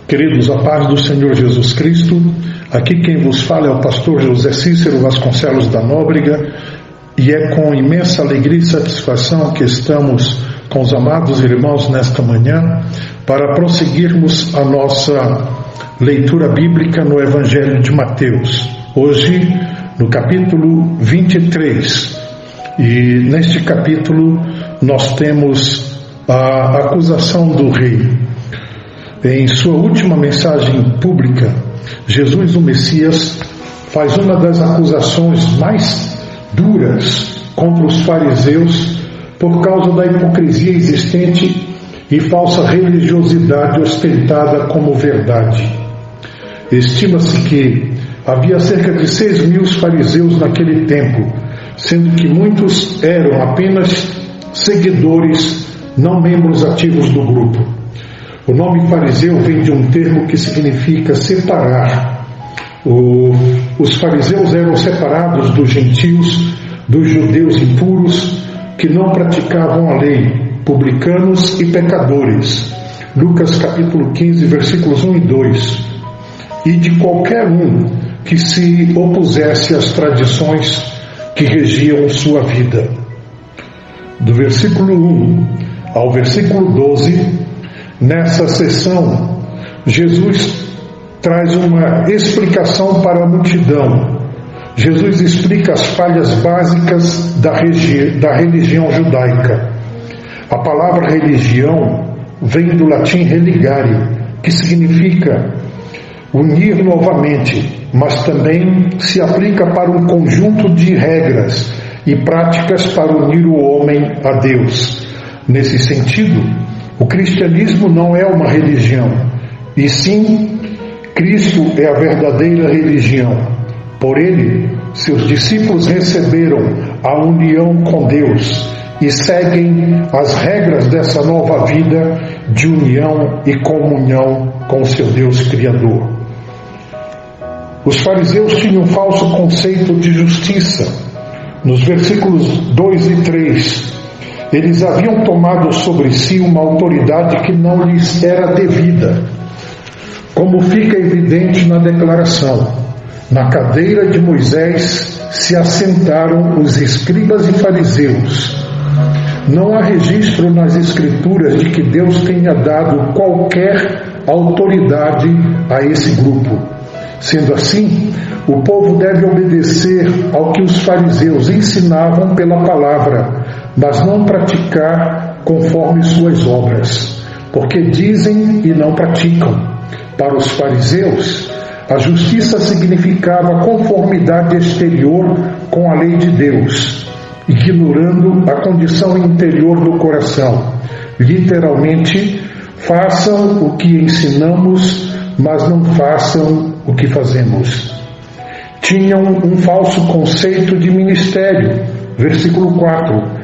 Queridos, a paz do Senhor Jesus Cristo. Aqui quem vos fala é o pastor José Cícero Vasconcelos da Nóbrega, e é com imensa alegria e satisfação que estamos com os amados irmãos nesta manhã para prosseguirmos a nossa leitura bíblica no Evangelho de Mateus. Hoje, no capítulo 23, e neste capítulo nós temos a acusação do rei. Em sua última mensagem pública, Jesus, o Messias, faz uma das acusações mais duras contra os fariseus por causa da hipocrisia existente e falsa religiosidade ostentada como verdade. Estima-se que havia cerca de 6.000 fariseus naquele tempo, sendo que muitos eram apenas seguidores, não membros ativos do grupo. O nome fariseu vem de um termo que significa separar. Os fariseus eram separados dos gentios, dos judeus impuros, que não praticavam a lei, publicanos e pecadores. Lucas capítulo 15, versículos 1 e 2. E de qualquer um que se opusesse às tradições que regiam sua vida. Do versículo 1 ao versículo 12, nessa sessão, Jesus traz uma explicação para a multidão. Jesus explica as falhas básicas da religião judaica. A palavra religião vem do latim religare, que significa unir novamente, mas também se aplica para um conjunto de regras e práticas para unir o homem a Deus. Nesse sentido, o cristianismo não é uma religião, e sim, Cristo é a verdadeira religião. Por ele, seus discípulos receberam a união com Deus e seguem as regras dessa nova vida de união e comunhão com o seu Deus Criador. Os fariseus tinham um falso conceito de justiça. Nos versículos 2 e 3, eles haviam tomado sobre si uma autoridade que não lhes era devida, como fica evidente na declaração. Na cadeira de Moisés se assentaram os escribas e fariseus. Não há registro nas Escrituras de que Deus tenha dado qualquer autoridade a esse grupo. Sendo assim, o povo deve obedecer ao que os fariseus ensinavam pela palavra, mas não praticar conforme suas obras, porque dizem e não praticam. Para os fariseus, a justiça significava conformidade exterior com a lei de Deus, ignorando a condição interior do coração. Literalmente, façam o que ensinamos, mas não façam o que fazemos. Tinham um falso conceito de ministério. Versículo 4.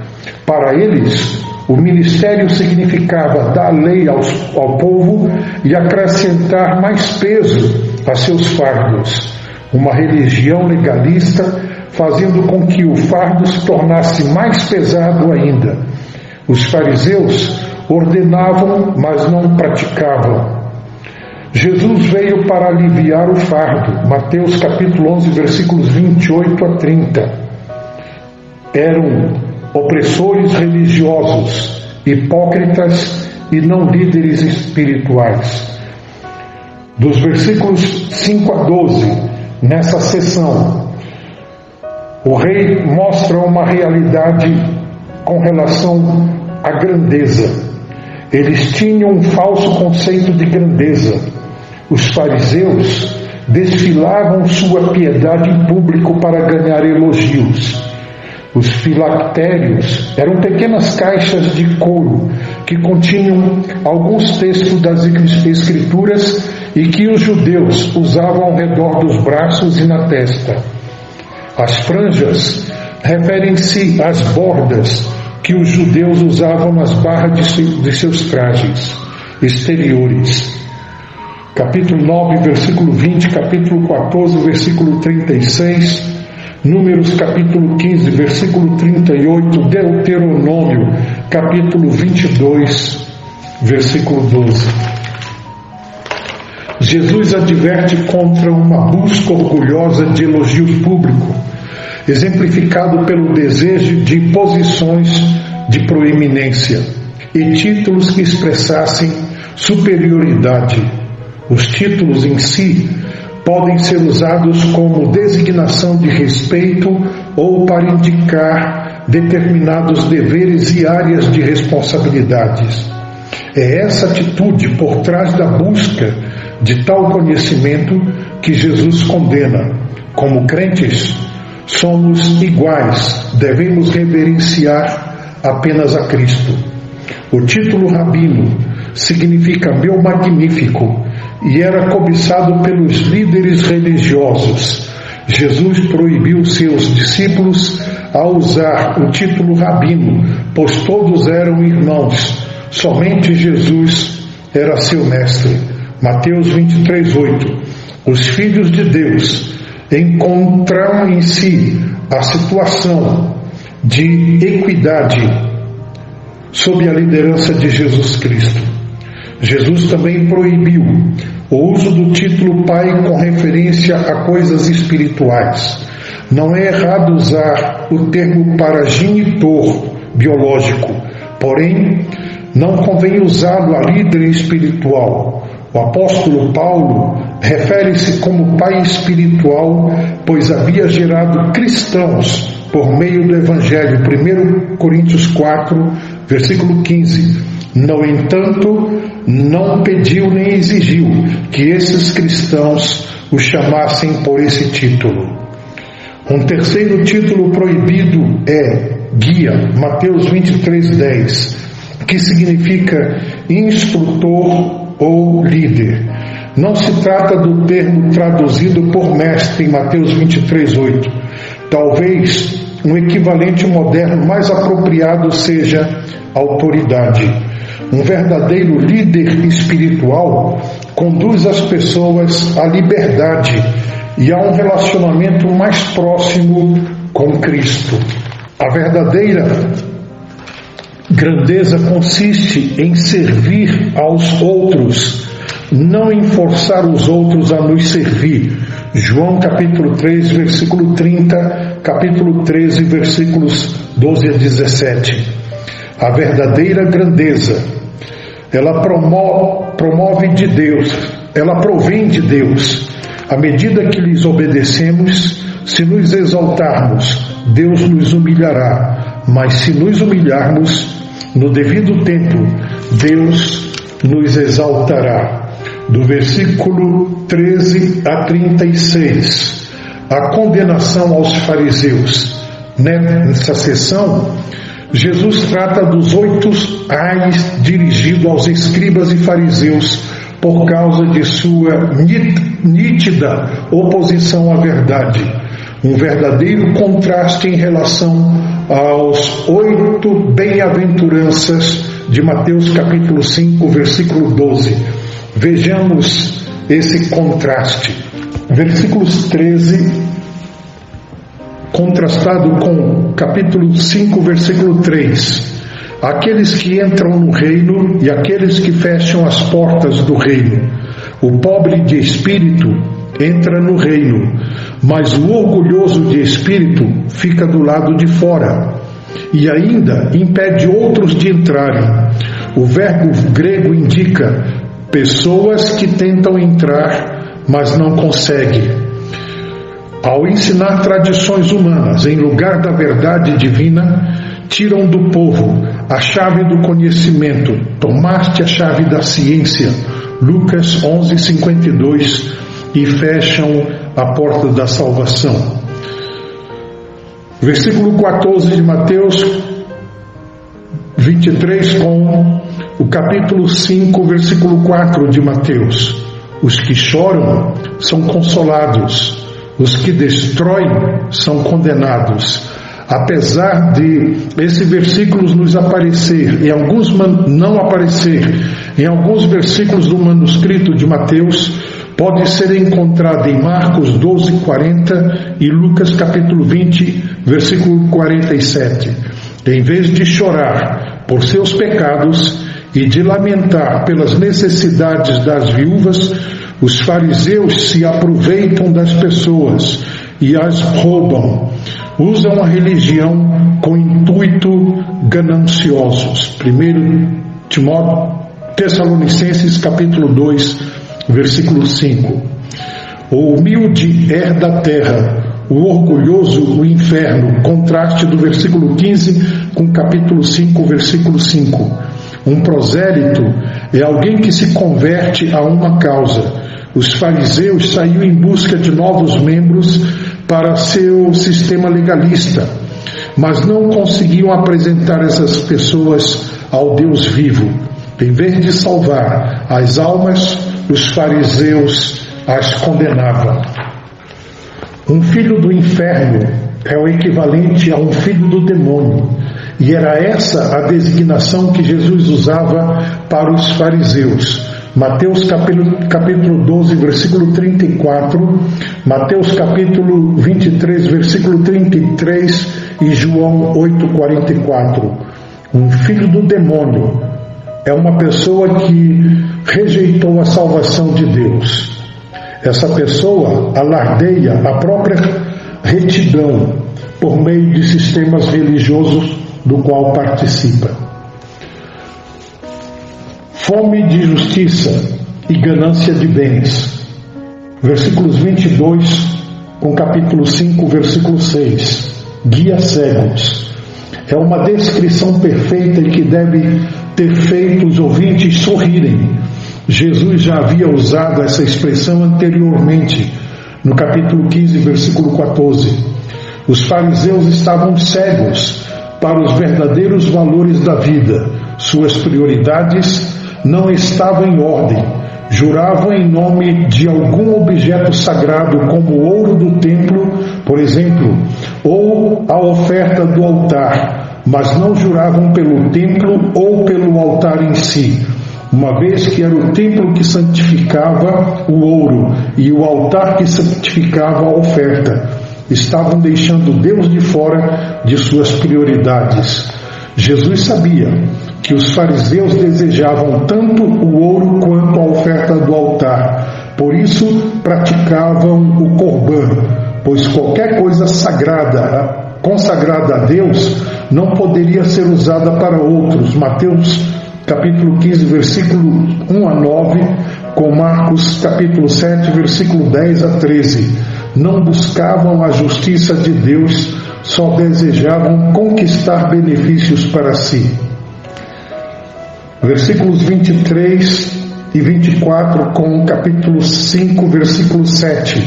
Para eles, o ministério significava dar lei ao povo e acrescentar mais peso a seus fardos. Uma religião legalista, fazendo com que o fardo se tornasse mais pesado ainda. Os fariseus ordenavam, mas não praticavam. Jesus veio para aliviar o fardo. Mateus capítulo 11, versículos 28 a 30. Eram opressores religiosos, hipócritas e não líderes espirituais. Dos versículos 5 a 12, nessa sessão, o rei mostra uma realidade com relação à grandeza. Eles tinham um falso conceito de grandeza. Os fariseus desfilavam sua piedade em público para ganhar elogios. Os filactérios eram pequenas caixas de couro que continham alguns textos das Escrituras e que os judeus usavam ao redor dos braços e na testa. As franjas referem-se às bordas que os judeus usavam nas barras de seus trajes exteriores. Capítulo 9, versículo 20, capítulo 14, versículo 36, Números capítulo 15, versículo 38, Deuteronômio capítulo 22, versículo 12. Jesus adverte contra uma busca orgulhosa de elogio público, exemplificado pelo desejo de posições de proeminência e títulos que expressassem superioridade. Os títulos em si podem ser usados como designação de respeito ou para indicar determinados deveres e áreas de responsabilidades. É essa atitude por trás da busca de tal conhecimento que Jesus condena. Como crentes, somos iguais, devemos reverenciar apenas a Cristo. O título rabino significa meu magnífico e era cobiçado pelos líderes religiosos. Jesus proibiu seus discípulos a usar o título rabino, pois todos eram irmãos. Somente Jesus era seu mestre. Mateus 23:8. Os filhos de Deus encontraram em si a situação de equidade sob a liderança de Jesus Cristo. Jesus também proibiu o uso do título Pai com referência a coisas espirituais. Não é errado usar o termo para genitor biológico, porém, não convém usá-lo a líder espiritual. O apóstolo Paulo refere-se como pai espiritual, pois havia gerado cristãos por meio do Evangelho. 1 Coríntios 4, versículo 15. No entanto, não pediu nem exigiu que esses cristãos o chamassem por esse título. Um terceiro título proibido é guia, Mateus 23:10, que significa instrutor ou líder. Não se trata do termo traduzido por mestre em Mateus 23:8. Talvez um equivalente moderno mais apropriado seja autoridade. Um verdadeiro líder espiritual conduz as pessoas à liberdade e a um relacionamento mais próximo com Cristo. A verdadeira grandeza consiste em servir aos outros, não em forçar os outros a nos servir. João capítulo 3, versículo 30, capítulo 13, versículos 12 a 17. A verdadeira grandeza, ela promove de Deus, ela provém de Deus. À medida que lhes obedecemos, se nos exaltarmos, Deus nos humilhará, mas se nos humilharmos, no devido tempo, Deus nos exaltará. Do versículo 13 a 36, a condenação aos fariseus. Nessa sessão, Jesus trata dos 8 ais dirigidos aos escribas e fariseus por causa de sua nítida oposição à verdade. Um verdadeiro contraste em relação aos 8 bem-aventuranças de Mateus capítulo 5, versículo 12. Vejamos esse contraste. Versículos 13, contrastado com capítulo 5, versículo 3. Aqueles que entram no reino e aqueles que fecham as portas do reino. O pobre de espírito entra no reino, mas o orgulhoso de espírito fica do lado de fora e ainda impede outros de entrarem. O verbo grego indica pessoas que tentam entrar, mas não conseguem. Ao ensinar tradições humanas em lugar da verdade divina, tiram do povo a chave do conhecimento. Tomaste a chave da ciência, Lucas 11:52, e fecham a porta da salvação. Versículo 14 de Mateus 23 com o capítulo 5, versículo 4 de Mateus. Os que choram são consolados, os que destroem são condenados. Apesar de esses versículos nos aparecer, em alguns não aparecer, em alguns versículos do manuscrito de Mateus, pode ser encontrado em Marcos 12:40 e Lucas capítulo 20, versículo 47. Em vez de chorar por seus pecados e de lamentar pelas necessidades das viúvas, Os fariseus se aproveitam das pessoas e as roubam. Usam a religião com intuito gananciosos. 1 Tessalonicenses capítulo 2, versículo 5. O humilde herda a terra, o orgulhoso o inferno. Contraste do versículo 15 com capítulo 5, versículo 5. Um prosélito é alguém que se converte a uma causa. Os fariseus saíram em busca de novos membros para seu sistema legalista, mas não conseguiam apresentar essas pessoas ao Deus vivo. Em vez de salvar as almas, os fariseus as condenavam. Um filho do inferno é o equivalente a um filho do demônio, e era essa a designação que Jesus usava para os fariseus. Mateus capítulo 12, versículo 34, Mateus capítulo 23, versículo 33 e João 8, 44. Um filho do demônio é uma pessoa que rejeitou a salvação de Deus. Essa pessoa alardeia a própria retidão por meio de sistemas religiosos do qual participa. Fome de justiça e ganância de bens. Versículos 22 com capítulo 5, versículo 6. Guia cegos. É uma descrição perfeita e que deve ter feito os ouvintes sorrirem. Jesus já havia usado essa expressão anteriormente, no capítulo 15, versículo 14. Os fariseus estavam cegos para os verdadeiros valores da vida. Suas prioridades não estavam em ordem. Juravam em nome de algum objeto sagrado, como o ouro do templo, por exemplo, ou a oferta do altar, mas não juravam pelo templo ou pelo altar em si, uma vez que era o templo que santificava o ouro e o altar que santificava a oferta. Estavam deixando Deus de fora de suas prioridades. Jesus sabia que os fariseus desejavam tanto o ouro quanto a oferta do altar. Por isso praticavam o Corban, pois qualquer coisa sagrada, consagrada a Deus, não poderia ser usada para outros. Mateus capítulo 15, versículo 1 a 9, com Marcos capítulo 7, versículo 10 a 13. Não buscavam a justiça de Deus, só desejavam conquistar benefícios para si. Versículos 23 e 24 com o capítulo 5, versículo 7.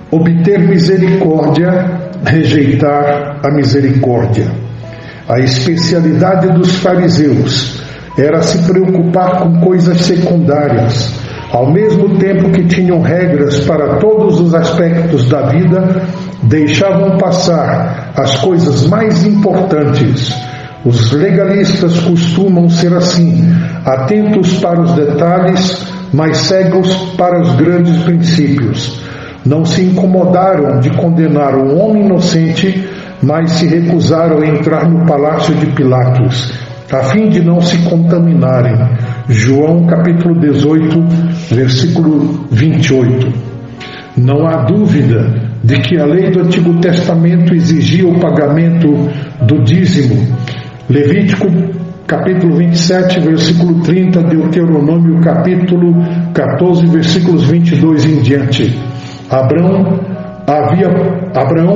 Obter misericórdia, rejeitar a misericórdia. A especialidade dos fariseus era se preocupar com coisas secundárias. Ao mesmo tempo que tinham regras para todos os aspectos da vida, deixavam passar as coisas mais importantes. Os legalistas costumam ser assim, atentos para os detalhes, mas cegos para os grandes princípios. Não se incomodaram de condenar um homem inocente, mas se recusaram a entrar no palácio de Pilatos, a fim de não se contaminarem. João capítulo 18, versículo 28. Não há dúvida de que a lei do Antigo Testamento exigia o pagamento do dízimo. Levítico capítulo 27, versículo 30, Deuteronômio capítulo 14, versículos 22 em diante. Abraão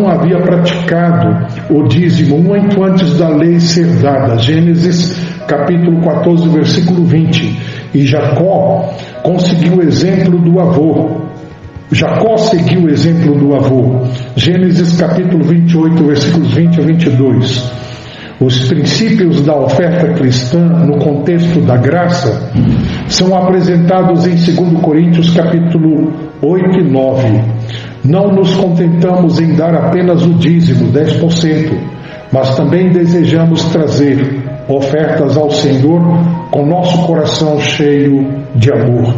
havia praticado o dízimo muito antes da lei ser dada. Gênesis capítulo 14, versículo 20. E Jacó conseguiu o exemplo do avô. Jacó seguiu o exemplo do avô. Gênesis capítulo 28, versículos 20 a 22. Os princípios da oferta cristã no contexto da graça são apresentados em 2 Coríntios capítulo 8 e 9. Não nos contentamos em dar apenas o dízimo, 10%, mas também desejamos trazer ofertas ao Senhor com nosso coração cheio de amor.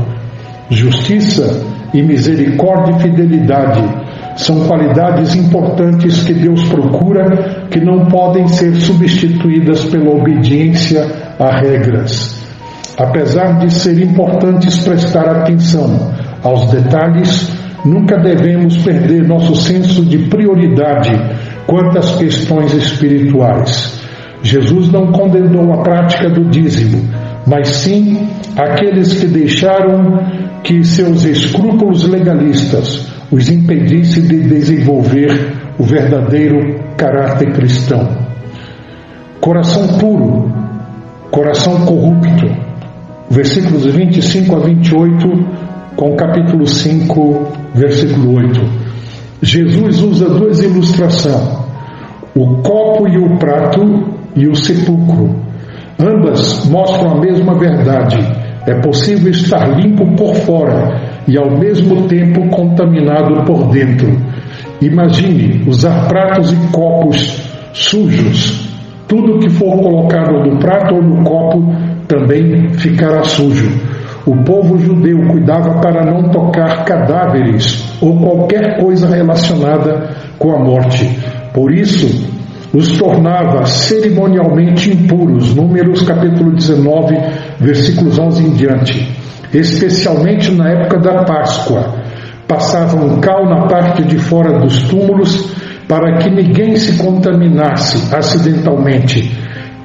Justiça e misericórdia e fidelidade são qualidades importantes que Deus procura, que não podem ser substituídas pela obediência a regras. Apesar de ser importantes prestar atenção aos detalhes, nunca devemos perder nosso senso de prioridade quanto às questões espirituais. Jesus não condenou a prática do dízimo, mas sim aqueles que deixaram que seus escrúpulos legalistas os impedissem de desenvolver o verdadeiro caráter cristão. Coração puro, coração corrupto. Versículos 25 a 28, com o capítulo 5, versículo 8. Jesus usa duas ilustrações: o copo e o prato e o sepulcro. Ambas mostram a mesma verdade. É possível estar limpo por fora e ao mesmo tempo contaminado por dentro. Imagine usar pratos e copos sujos. Tudo que for colocado no prato ou no copo também ficará sujo. O povo judeu cuidava para não tocar cadáveres ou qualquer coisa relacionada com a morte. Por isso, os tornava cerimonialmente impuros. Números capítulo 19, versículos 11 em diante. Especialmente na época da Páscoa, passavam cal na parte de fora dos túmulos para que ninguém se contaminasse acidentalmente.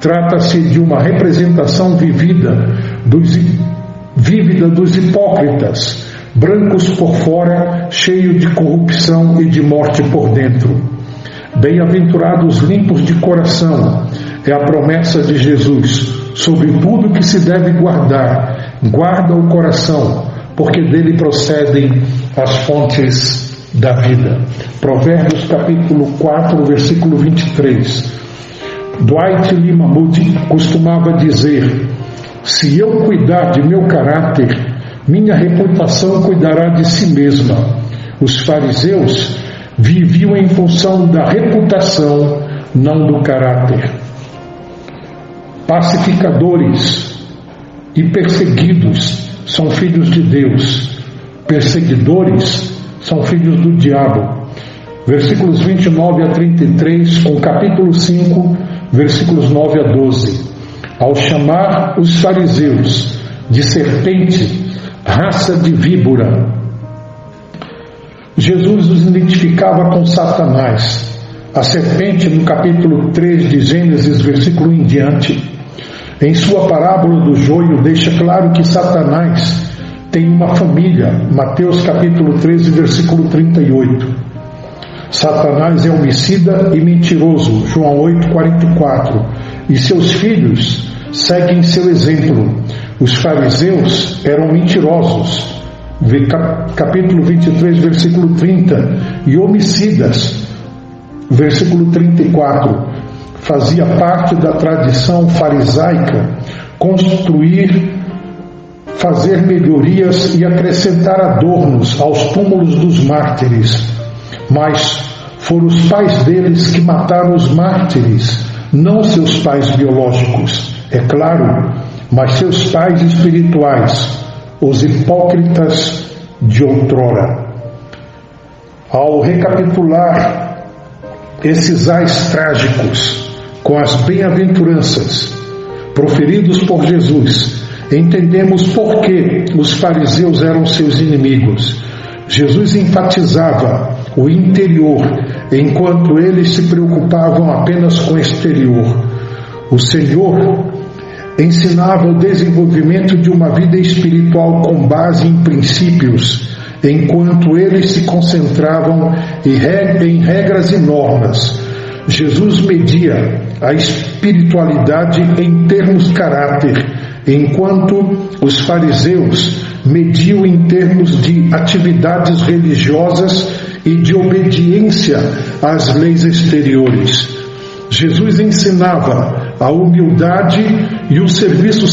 Trata-se de uma representação vívida dos hipócritas, brancos por fora, cheios de corrupção e de morte por dentro. Bem-aventurados limpos de coração, é a promessa de Jesus. Sobre tudo que se deve guardar, guarda o coração, porque dele procedem as fontes da vida. Provérbios capítulo 4, versículo 23. Dwight Lima Moody costumava dizer: se eu cuidar de meu caráter, minha reputação cuidará de si mesma. Os fariseus viviam em função da reputação, não do caráter. Pacificadores e perseguidos são filhos de Deus. Perseguidores são filhos do diabo. Versículos 29 a 33, com capítulo 5, versículos 9 a 12. Ao chamar os fariseus de serpente, raça de víbora, Jesus os identificava com Satanás. A serpente, no capítulo 3 de Gênesis, versículo em diante, em sua parábola do joio, deixa claro que Satanás tem uma família. Mateus capítulo 13, versículo 38. Satanás é homicida e mentiroso, João 8, 44. E seus filhos seguem seu exemplo. Os fariseus eram mentirosos, capítulo 23, versículo 30, e homicidas, versículo 34. Fazia parte da tradição farisaica fazer melhorias e acrescentar adornos aos túmulos dos mártires. Mas foram os pais deles que mataram os mártires, não seus pais biológicos, é claro, mas seus pais espirituais, os hipócritas de outrora. Ao recapitular esses ais trágicos com as bem-aventuranças proferidos por Jesus, entendemos por que os fariseus eram seus inimigos. Jesus enfatizava o interior, enquanto eles se preocupavam apenas com o exterior. O Senhor ensinava o desenvolvimento de uma vida espiritual com base em princípios, enquanto eles se concentravam em regras e normas. Jesus media a espiritualidade em termos de caráter, enquanto os fariseus mediam em termos de atividades religiosas e de obediência às leis exteriores. Jesus ensinava a humildade e o serviço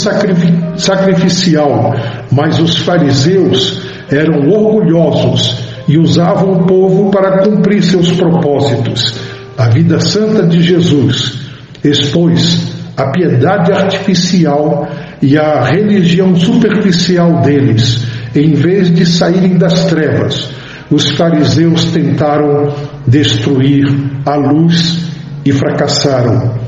sacrificial, mas os fariseus eram orgulhosos e usavam o povo para cumprir seus propósitos. A vida santa de Jesus expôs a piedade artificial e a religião superficial deles. Em vez de saírem das trevas, os fariseus tentaram destruir a luz e fracassaram.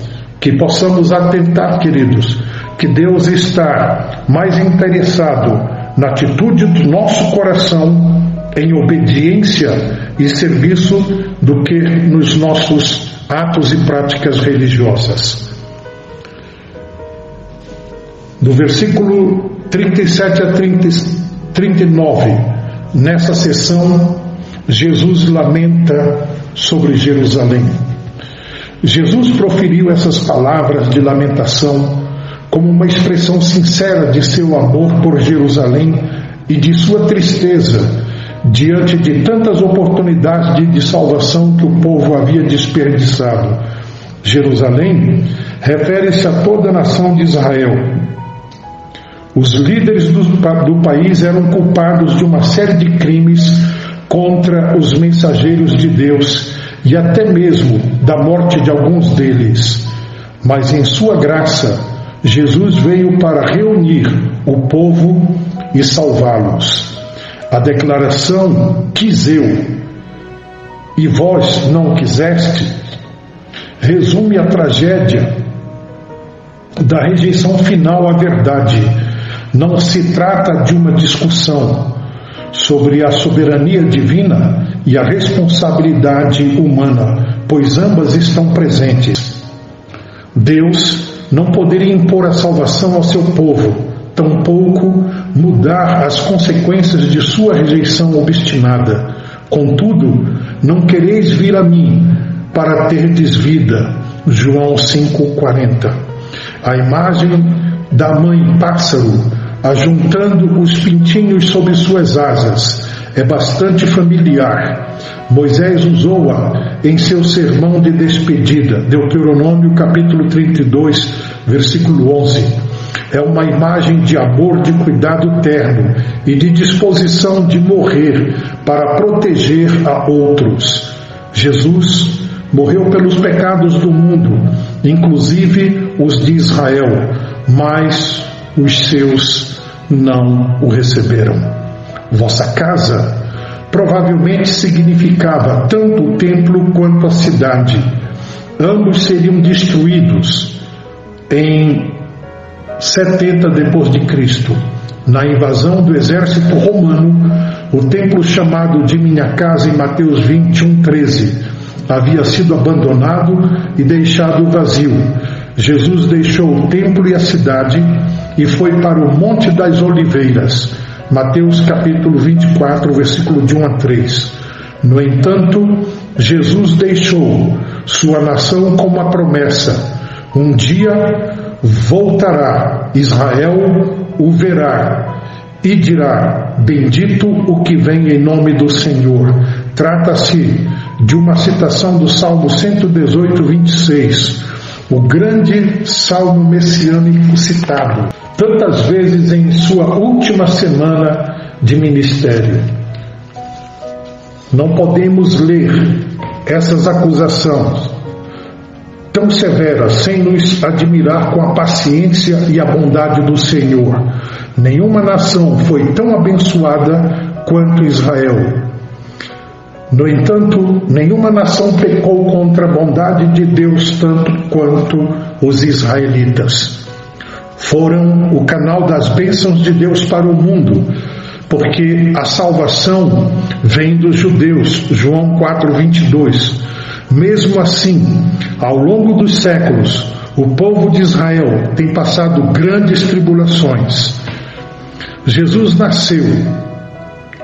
Que possamos atentar, queridos, que Deus está mais interessado na atitude do nosso coração em obediência e serviço do que nos nossos atos e práticas religiosas. Do versículo 37 a 39, nessa sessão, Jesus lamenta sobre Jerusalém. Jesus proferiu essas palavras de lamentação como uma expressão sincera de seu amor por Jerusalém e de sua tristeza diante de tantas oportunidades de salvação que o povo havia desperdiçado. Jerusalém refere-se a toda a nação de Israel. Os líderes do país eram culpados de uma série de crimes contra os mensageiros de Deus e até mesmo da morte de alguns deles. Mas em sua graça, Jesus veio para reunir o povo e salvá-los. A declaração "quis eu e vós não quiseste" resume a tragédia da rejeição final à verdade. Não se trata de uma discussão sobre a soberania divina e a responsabilidade humana, pois ambas estão presentes. Deus não poderia impor a salvação ao seu povo, tampouco mudar as consequências de sua rejeição obstinada. Contudo, não quereis vir a mim para terdes vida. João 5,40. A imagem da mãe pássaro ajuntando os pintinhos sob suas asas é bastante familiar. Moisés usou-a em seu sermão de despedida, Deuteronômio capítulo 32, versículo 11. É uma imagem de amor, de cuidado terno e de disposição de morrer para proteger a outros. Jesus morreu pelos pecados do mundo, inclusive os de Israel, mas os seus não o receberam. Vossa casa provavelmente significava tanto o templo quanto a cidade. Ambos seriam destruídos em 70 depois de Cristo. Na invasão do exército romano, o templo chamado de Minha Casa em Mateus 21:13 havia sido abandonado e deixado vazio. Jesus deixou o templo e a cidade e foi para o Monte das Oliveiras. Mateus capítulo 24, versículo de 1 a 3. No entanto, Jesus deixou sua nação com uma promessa: um dia voltará, Israel o verá e dirá: bendito o que vem em nome do Senhor. Trata-se de uma citação do Salmo 118, 26, o grande salmo messiânico citado tantas vezes em sua última semana de ministério. Não podemos ler essas acusações tão severas sem nos admirar com a paciência e a bondade do Senhor. Nenhuma nação foi tão abençoada quanto Israel. No entanto, nenhuma nação pecou contra a bondade de Deus tanto quanto os israelitas. Foram o canal das bênçãos de Deus para o mundo, porque a salvação vem dos judeus. João 4:22. Mesmo assim, ao longo dos séculos, o povo de Israel tem passado grandes tribulações. Jesus nasceu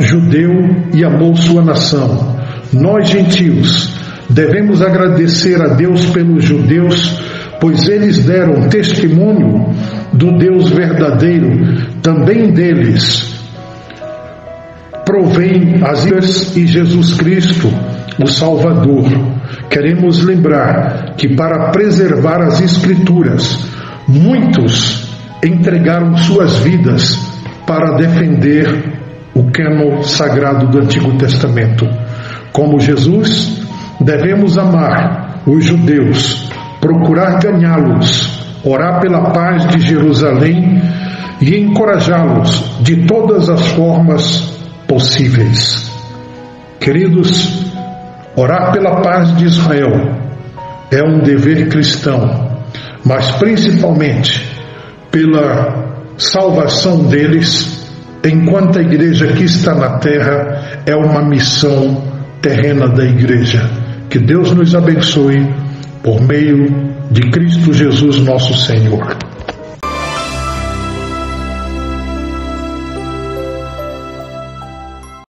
judeu e amou sua nação. Nós, gentios, devemos agradecer a Deus pelos judeus, pois eles deram testemunho do Deus verdadeiro. Também deles provém as ilhas e Jesus Cristo, o Salvador. Queremos lembrar que, para preservar as Escrituras, muitos entregaram suas vidas para defender o cânon sagrado do Antigo Testamento. Como Jesus, devemos amar os judeus, procurar ganhá-los, orar pela paz de Jerusalém e encorajá-los de todas as formas possíveis. Queridos, orar pela paz de Israel é um dever cristão, mas principalmente pela salvação deles enquanto a igreja aqui está na terra, é uma missão terrena da igreja. Que Deus nos abençoe por meio de Cristo Jesus, nosso Senhor.